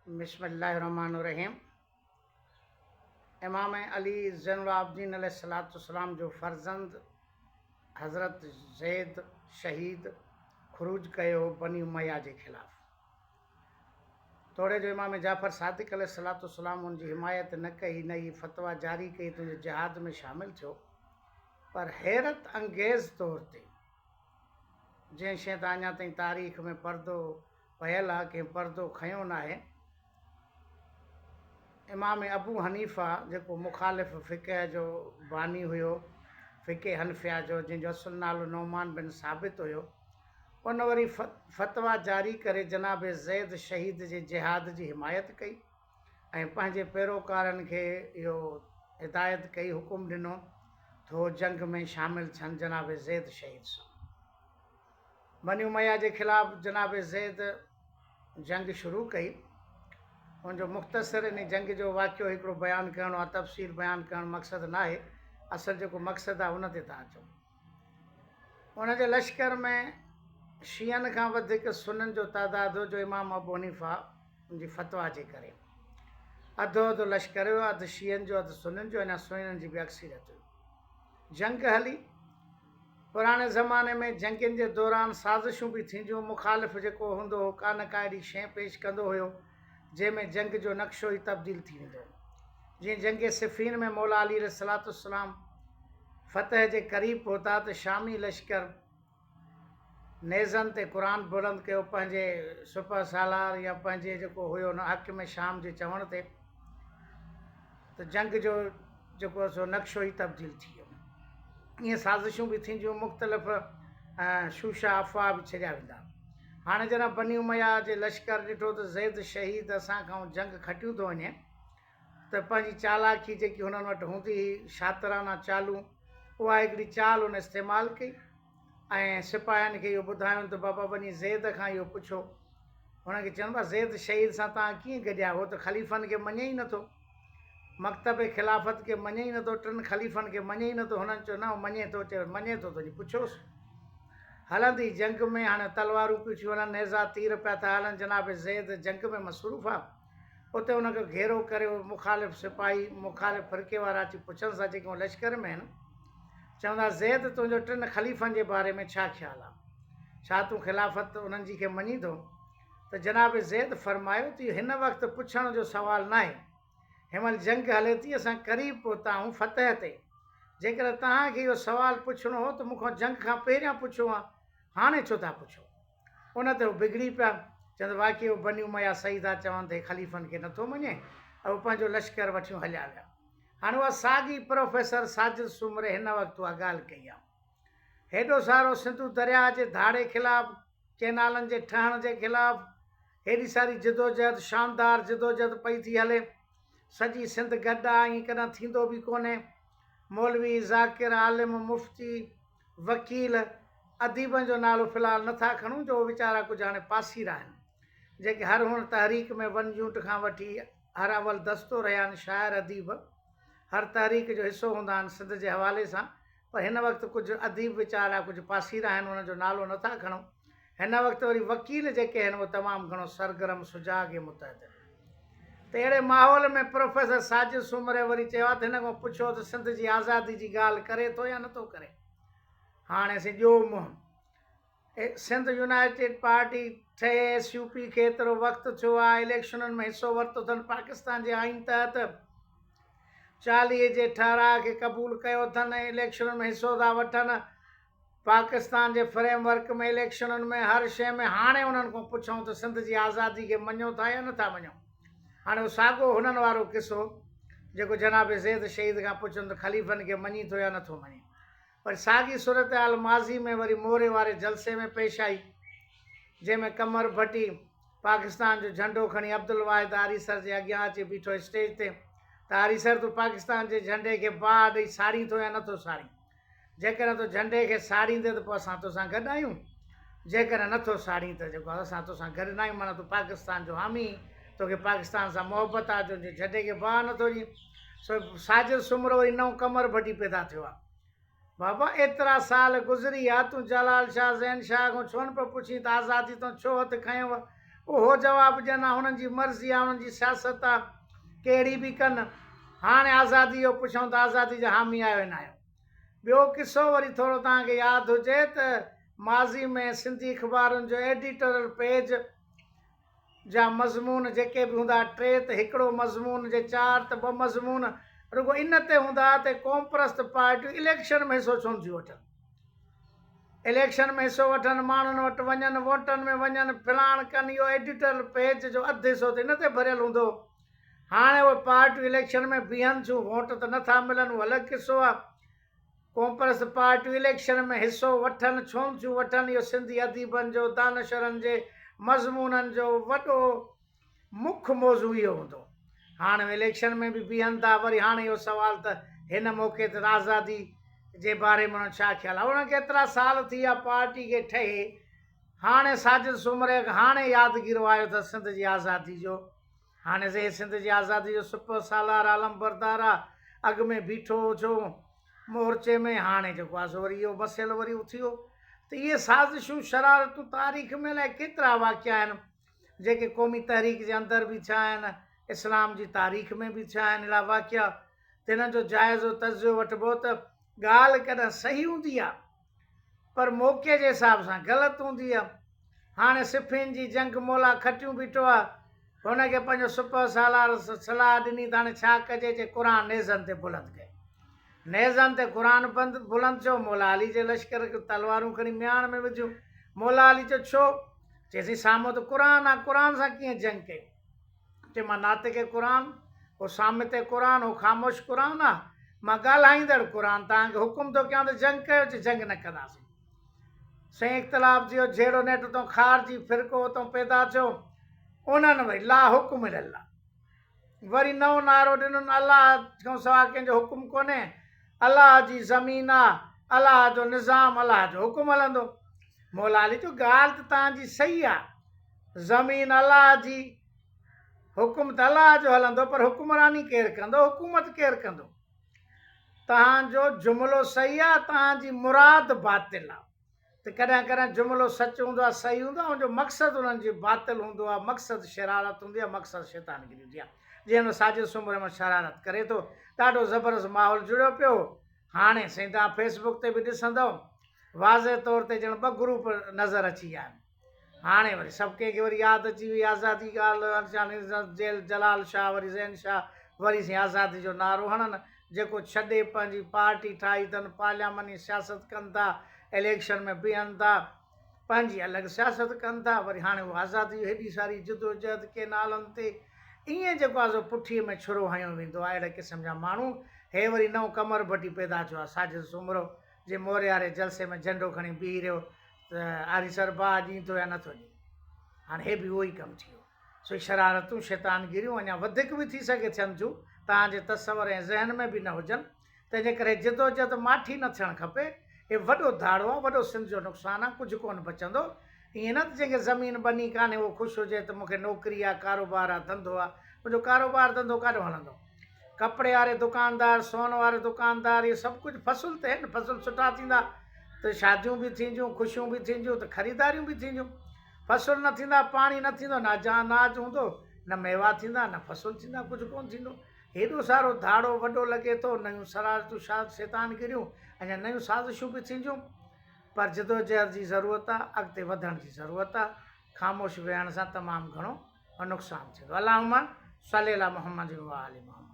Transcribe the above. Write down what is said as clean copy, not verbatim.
बिस्मिल्लाहिर्रहमानिर्रहीम। इमाम अली ज़ैनुल आबिदीन अलैहिस्सलाम जो फ़र्ज़ंद हज़रत ज़ैद शहीद ख़ुरूज कयो बनी उमैया जे ख़िलाफ़। तोड़े जो इमाम जाफ़र सादिक़ अलैहिस्सलाम उन जी हिमायत न कई, न ही फ़तवा जारी कई तुंहिंजे जिहाद में शामिल थियो। पर हैरत अंगेज़ तौर ते जंहिं शइ त अञा ताईं तारीख़ में पर्दो पयल आहे, कंहिं पर्दो खयों न आहे, इमाम अबू हनीफ़ा जेको मुखालिफ़ फ़िक़ह जो बानी हुयो, फ़िक़ह हनफ़िया जो, जंहिंजो असुल नालो नौमान बिन साबित हुयो, उन वरी फ़तवा जारी करे जनाब ज़ैद शहीद जे जिहाद जी हिमायत कई ऐं पंहिंजे पैरोकारनि खे इहो हिदायत कई, हुकुम ॾिनो तो जंग में शामिल थियनि जनाब ज़ैद शहीद सां। बनी उमैया जे ख़िलाफ़ जनाब ज़ैद जंग शुरू कई। उनजो मुख़्तसर इन जंग जो वाक़ियो हिकिड़ो बयानु करणो आहे, तफ़सील बयानु करणु मक़सदु न आहे, असल जेको मक़सदु आहे उन ते था अचूं। उनजे लश्कर में शीयनि खां वधीक सुन्ननि जो तइदादु हो, जो इमाम अबू हनीफ़ा जी फ़तवा जे करे अधो अधु लश्कर हुयो, अधु शीयनि जो अधु सुन्ननि जो, अञा सुन्ननि जी बि अक्सरियत हुई। जंग हली। पुराणे ज़माने में जंगनि जे दौरान साज़िशूं बि थींदियूं। मुखालिफ़ जेको हूंदो हो का न का अहिड़ी शइ पेश कंदो हुयो जंहिंमें जंग जो नक्शो ई तब्दील थी वेंदो। जीअं जंग सिफ़ीन में मौला अली अलैहिस्सलाम फ़तह जे क़रीब पहुता त शामी लश्कर नेज़नि ते क़ुरान बुलंद कयो पंहिंजे सुपर सालार या पंहिंजे जेको हुयो न हक़ में शाम जे चवण ते, त जंग जो जेको सो नक्शो ई तब्दील थी वियो। ईअं साज़िशूं बि थींदियूं, मुख़्तलिफ़ शूशा अफ़वाह बि छॾिया वेंदा। हाणे जॾहिं बनी उमैया जे लश्कर ॾिठो त ज़ैद शहीद असां खां जंग खटियूं थो वञे, त पंहिंजी चालाकी जेकी हुननि वटि हूंदी हुई, शातिराना चालू, उहा हिकिड़ी चाल हुन इस्तेमालु कई ऐं सिपाहियुनि खे इहो ॿुधायूं त बाबा वञी ज़ैद खां इहो पुछो। हुनखे चवनि पिया ज़ैद शहीद सां तव्हां कीअं गॾिया, हो त ख़लीफ़नि खे मञे ई नथो, मकतब ख़िलाफ़त खे मञे ई नथो, टिनि ख़लीफ़नि खे मञे ई नथो। हुननि चयो न मञे थो, चयो मञे थो त वञी पुछोसि। हलंदी जंग में हाणे तलवारूं पियूं थियूं हलनि, नेज़ा तीर पिया था हलनि, जनाब ज़ैद जंग में मसरूफ़ आहे। उते हुनखे घेरो करे मुखालिफ़ सिपाही, मुखालिफ़ फ़िरके वारा अची पुछनि था, जेके लश्कर में आहिनि, चवंदा ज़ैद तुंहिंजो टिनि ख़लीफ़नि जे बारे में छा ख़्यालु आहे, छा तूं ख़िलाफ़त उन्हनि जी खे मञी थो? त जनाब ज़ैद फ़रमायो त हिन वक़्तु पुछण जो सुवालु न आहे, हिनमहिल जंग हले थी, असां क़रीब पहुता आहियूं फ़तह ते। जेकर तव्हांखे इहो सुवालु पुछणो हो त मूंखां जंग खां पहिरियां पुछो आहे, हाणे छो था पुछो? उन ते उहो बिगड़ी पिया, चवंदा वाक़ई बनी उमैया सही था चवनि त ख़लीफ़नि खे नथो मञे, ऐं उहो पंहिंजो लश्कर वठियूं हलिया विया। हाणे उहा साॻी प्रोफेसर साजिद सुमरे हिन वक़्तु उहा ॻाल्हि कई आहे। हेॾो सारो सिंधु दरिया जे धाड़े ख़िलाफ़ु, केनालनि जे ठहण जे ख़िलाफ़ु हेॾी सारी जिदोजहद, शानदार जिदोजहद पई थी हले, सॼी सिंध गॾु आहे, ईअं कॾहिं थींदो बि कोन्हे। मौलवी, ज़ाकिर, आलिम, मुफ़्ती, वकील, अदीबनि जो नालो फ़िलहालु नथा खणूं, जो वीचारा कुझु हाणे पासीरा आहिनि, जेके हर हुन तहरीक में वन जूट खां वठी हर अवल दस्तो रहिया आहिनि, शाइर अदीब हर तहरीक जो हिसो हूंदा आहिनि सिंध जे हवाले सां। पर हिन वक़्तु कुझु अदीब वीचारा कुझु पासीरा आहिनि, हुनजो नालो नथा खणूं। हिन वक़्तु वरी वकील जेके आहिनि उहे तमामु घणो सरगर्म, सुजाॻ ऐं मुतहद। त अहिड़े माहौल में प्रोफेसर साजिद सुमरे वरी चयो आहे त हिन खां पुछो त सिंध जी आज़ादी जी ॻाल्हि करे थो या नथो करे। हाणे असीं ॾियो मुंहुं। सिंध यूनाइटेड पार्टी ठहे SUP खे एतिरो वक़्तु थियो आहे, इलेक्शननि में हिसो वरितो अथनि, पाकिस्तान जे आइन तहत 40 जे ठाराह खे क़बूलु कयो अथनि, इलेक्शननि में हिसो था वठनि, पाकिस्तान जे फ्रेमवर्क में, इलेक्शननि में, हर शइ में। हाणे उन्हनि खां पुछूं त सिंध जी आज़ादी खे मञो था या नथा मञो? हाणे उहो साॻियो हुननि वारो किसो जेको जनाब ज़ैद शहीद खां पुछनि त ख़लीफ़नि खे मञी थो या नथो मञे। पर साॻी सूरत हाल माज़ी में वरी मोरे वारे जलसे में पेश आई, जंहिंमें कमर भट्टी पाकिस्तान जो झंडो खणी अब्दुल वाहिद आरीसर जे अॻियां अची बीठो स्टेज ते, त आरीसर तूं पाकिस्तान जे झंडे खे बाहि ॾेई साड़ी थो या नथो साड़ी? जेकॾहिं तूं झंडे खे साड़ींदे त पोइ असां तोसां गॾु आहियूं, जेकॾहिं नथो साड़ी त जेको आहे असां तोसां गॾु न आहियूं, माना तूं पाकिस्तान जो हामी, तोखे पाकिस्तान सां मोहबत आहे, जो झंडे खे बाहि नथो ॾिए। सो साजिद सुमरो वरी नओं कमर भट्टी पैदा थियो आहे। बाबा एतिरा साल गुज़री विया, तूं जलाल शाह ज़ैन शाह खां छो न पियो पुछी त आज़ादी तूं छो हथु खयों? उहो जवाबु ॾियनि, हुननि जी मर्ज़ी आहे, हुननि जी सियासत आहे, कहिड़ी बि कनि। हाणे आज़ादी जो पुछूं त आज़ादी जा हामी आहियो न आहियो। ॿियो किसो वरी थोरो तव्हांखे यादि हुजे त माज़ी में सिंधी अख़बारुनि जो एडिटोरियल पेज जा मज़मून जेके बि हूंदा 3 त हिकिड़ो मज़मून जे 4 त 2 मज़मून रुगो इन ते हूंदा त क़ौम परस्त पार्टियूं इलेक्शन में हिसो छो थियूं वठनि, इलेक्शन में हिसो वठनि, माण्हुनि वटि वञनि, वोटनि में वञनि, फिलाण कनि। इहो एडिटोरियल पेज जो अधु हिसो त इन ते भरियलु हूंदो। हाणे उहे पार्टियूं इलेक्शन में बीहनि थियूं, वोट त नथा मिलनि, उहो अलॻि किसो आहे। क़ौम परस्त पार्टियूं इलेक्शन में हिसो वठनि, छो थियूं वठनि, इहो सिंधी अदीबनि जो, दानशरनि जे मज़मूननि जो वॾो मुख्य मौज़ू इहो हूंदो। हाणे इलेक्शन में बि बीहनि था। वरी हाणे इहो सुवाल त हिन मौक़े ते आज़ादी जे बारे में छा ख़्यालु आहे। उन्हनि केतिरा साल थी विया पार्टी खे ठहे, हाणे साजिद सूमरे हाणे यादगिरो आयो त सिंध जी आज़ादी जो। हाणे से सिंध जी आज़ादी जो सुपर सालार आलम बरदार आहे, अॻु में बीठो छो मोर्चे में, हाणे जेको आहे सो वरी इहो मसइलो वरी उथियो। त इहे साज़िशूं शरारतूं तारीख़ में अलाए केतिरा वाक़िया आहिनि जेके क़ौमी तहरीक जे अंदरि बि छा आहिनि, इस्लाम जी तारीख़ में बि छा आहिनि अहिड़ा वाक़िया। त हिननि जो जाइज़ो तजियो वठिबो त ॻाल्हि कॾहिं सही हूंदी आहे पर मौक़े जे हिसाब सां ग़लति हूंदी आहे। हाणे सिफ़िन जी जंग मौला खटियूं बीठो आहे, हुनखे पंहिंजो सुपर सालार सलाह ॾिनी त हाणे छा कजे, जे क़ुर नेज़नि ते बुलंद कए, नेज़नि ते क़ुर बुलंद थियो। मौला अली जे लश्कर खे तलवारूं खणी मियाण में विधियूं। मौला अली चयो छो, चएसि साम्हूं त क़ुर आहे, क़ुर सां कीअं जंग कई। चए मां नातिक़ क़ुर, उहो सामित क़ुर, उहो ख़ामोश क़ुर आहे, मां ॻाल्हाईंदड़ क़ुर तव्हांखे हुकुम थो कयां त जंग कयो। चए जंग न कंदासीं। सही इख़्तिलाफ़ थियो, जहिड़ो नेट तो ख़ारजी फ़िरक़ो उतां पैदा थियो, उन्हनि वरी ला हुकुम अल्लाह, वरी नओं नारो ॾिनुनि, अलाह खां सवाइ कंहिंजो हुकुम कोन्हे, अलाह जी ज़मीन आहे, अलाह जो निज़ाम, अलाह जो हुकुम हलंदो। मौला अली जो ॻाल्हि त तव्हांजी सही आहे, ज़मीन अलाह जी, हुकुम त अलाह जो हलंदो, पर हुकुमरानी केरु कंदो, हुकूमत केरु कंदो। तव्हांजो जुमिलो सही आहे, तव्हांजी मुराद बातिल आहे। त कॾहिं कॾहिं जुमिलो सच हूंदो आहे, सही हूंदो आहे, उनजो मक़सदु उन्हनि जी बातिल हूंदो आहे, मक़सदु शरारत हूंदी आहे, मक़सदु शैतानगिरी हूंदी आहे। जीअं साजिद सूमरे में शरारत करे थो, ॾाढो ज़बरदस्त माहौल जुड़ियो पियो। हाणे साईं तव्हां फेसबुक ते बि ॾिसंदव वाज़े तौर ते ॼण 2 ग्रुप नज़र अची विया आहिनि। हाणे वरी सभु कंहिंखे वरी यादि अची वई आज़ादी ॻाल्हि, जलाल शाह वरी ज़ैन शाह वरी साईं आज़ादी जो नारो हणनि, जेको छॾे पंहिंजी पार्टी ठाही अथनि, पार्लियामानी सियासत कनि था, इलेक्शन में बीहनि था, पंहिंजी अलॻि सियासत कनि था। वरी हाणे उहा आज़ादी हेॾी सारी जिदोजहद के नालनि ते ईअं जेको आहे सो पुठीअ में छुरो हयो वेंदो आहे। अहिड़े क़िस्म जा माण्हू, हे वरी नओं कमर भट्टी पैदा थियो आहे, साजिद सूमरो जे मोरे वारे जलसे में झंडो खणी बीह रहियो त आरीसर भाउ ॾींदो या नथो ॾींदो। हाणे हे बि उहो ई कमु थी वियो। सो शरारतूं शैतानगिरियूं अञा वधीक बि थी सघे थियनि थियूं, तव्हांजे तसवर ऐं ज़हन में बि न हुजनि। तंहिंजे करे जिदोजहद माठी न थियणु खपे। हे वॾो दाड़ो आहे, वॾो सिंध जो नुक़सानु आहे, कुझु कोन बचंदो। ईअं न त जंहिंखे ज़मीन बनी कान्हे उहो ख़ुशि हुजे त मूंखे नौकिरी आहे, कारोबार आहे, धंधो आहे। मुंहिंजो कारोबार धंधो काॾो हलंदो। कपिड़े वारे दुकानदार, सोन वारे दुकानदार, इहे सभु कुझु फ़सुल ते आहिनि। फ़सुल सुठा थींदा त शादियूं बि थींदियूं, ख़ुशियूं बि थींदियूं, त ख़रीदारियूं बि थींदियूं। फ़सुल न थींदा, पाणी न थींदो, न अनाज हूंदो, न मेवा थींदा, न फ़सुल थींदा, कुझु कोन थींदो। हेॾो सारो धाड़ो वॾो लॻे थो, नयूं शरारतूं शैतानगिरियूं, अञा नयूं साज़िशूं बि थींदियूं। पर जिदोजहद जी ज़रूरत आहे, अॻिते वधण जी ज़रूरत आहे। ख़ामोश वेहण सां तमामु घणो नुक़सानु थींदो। अल्लाहुम्मा सल्ली अला मुहम्मद व आलि मुहम्मद।